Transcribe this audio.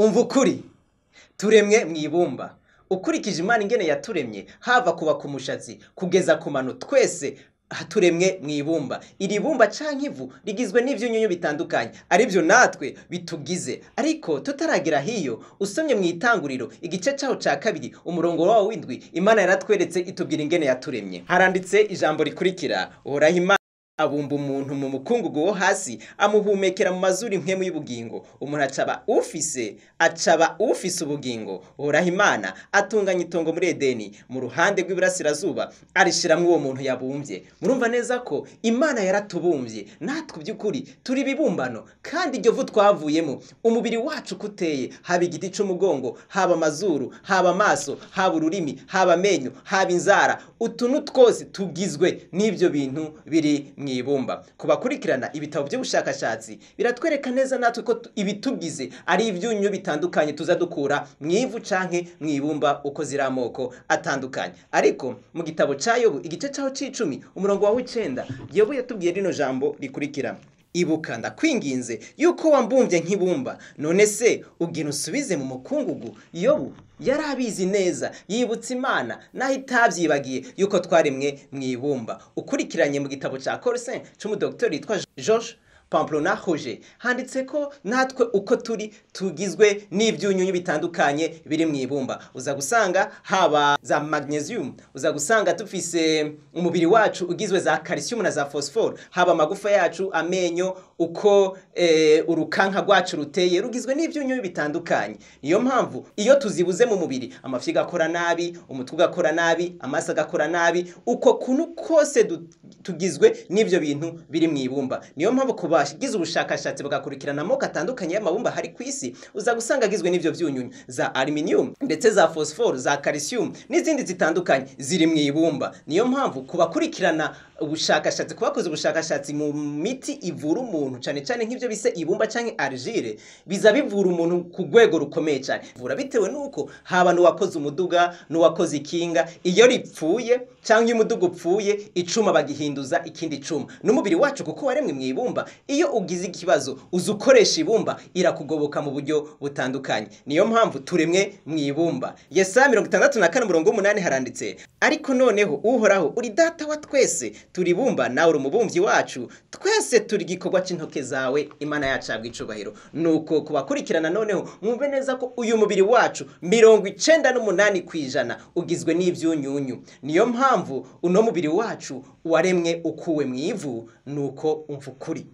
umva ukuri turemwe mw'ibumba ukurikije Imana ingene yaturemye hava kuba ku mushatsi kugeza ku mano twese turemwe mw'ibumba iri bumba canke ivu rigizwe n'ivyunyunyu bitandukanye arivyo natwe bitugize ariko tutaragira hiyo usomye mw'itanguriro igice caho ca kabiri umurongo wawo w'indwi Imana yaratweretse itubwira ingene yaturemye haranditse ijambo rikurikira uhoraho Imana abumba umuntu mu mukungugu wo hasi amuhumekera mu mazuru impwemu y'ubugingo umuntu acaba ufise ubugingo uhoraho Imana atunganya itongo muri Edeni mu ruhande rw'iburasirazuba arishiramwo uwo muntu yabumvye murumva neza ko Imana yaratubumvye natwe by'ukuri turi bibumbano kandi iryo vu twavuyemo umubiri wacu kuteye haba igiti c'umugongo haba amazuru haba amaso haba ururimi haba amenyo haba inzara utuntu twose tugizwe n'ivyo bintu biri mw'ibumba kubakurikirana ibitabo by'ubushakashatsi biratwereka neza natwe ko ibitugize ari ivyunyu bitandukanye tuza dukura mw'ivu canke mw'ibumba uko ziri amoko atandukanye ariko mu gitabo ca Yobu igice caho c'10 umurongo wa 9 Yobu yatubwiye rino jambo rikurikira ibuka ndakwinginze yuko wambumvye nk'ibumba none se ugira usubize mu mukungugu Yobu yarabizi neza yibutsa Imana naho itavyibagiye yuko twaremwe mw'ibumba ukurikiranye mu gitabo ca Colossiens c'umudoktori yitwa Georges Pamplona Roger handitse ko natwe uko turi tugizwe n'ivyunyunyu bitandukanye biri mw'ibumba uza gusanga haba za magnesium uza gusanga tufise umubiri wacu ugizwe za calcium na za phosphore haba amagufa yacu amenyo uko urukanka rwacu ruteye rugizwe n'ivyunyunyu bitandukanye niyo mpamvu iyo tuzibuze mu mubiri amafyiga akora nabi umutwe ugakora nabi amaso agakora nabi uko kunu kose tugizwe n'ivyo bintu biri mw'ibumba niyo mpamvu bashigize ubushakashatsi bagakurikirana amoko atandukanye y'amabumba hari kwisi uza gusanga agizwe n'ivyo vyunyunyu za aluminium ndetse za phosphore za calcium n'izindi zitandukanye ziri mw'ibumba niyo mpamvu kubakurikirana ubushakashatsi kubakoze ubushakashatsi mu miti ivura umuntu cane nk'ivyo bise ibumba canke argile biza bivura umuntu ku rwego rukomeye cyane vura bitewe nuko haba n'uwakoze umuduga n'uwakoze ikinga iyo ripfuye canke umuduga upfuye icuma bagihinduza ikindi cuma n'umubiri wacu kuko waremwe mw'ibumba iyo ugize ikibazo uzukoresha ibumba irakugoboka mu buryo butandukanye niyo mpamvu turemwe mw'ibumba Yesaya 64:8 haranditse ariko noneho uhoraho uri data wa twese turi bumba nawe uri umubumvyi wacu twese turi gikorwa c'intoke zawe Imana yacu abwicubahiro nuko kubakurikirana noneho mwumve neza ko uyu mubiri wacu 98% ugizwe n'ivyunyunyu niyo mpamvu uno mubiri wacu waremwe ukuwe mw'ivu nuko umva ukuri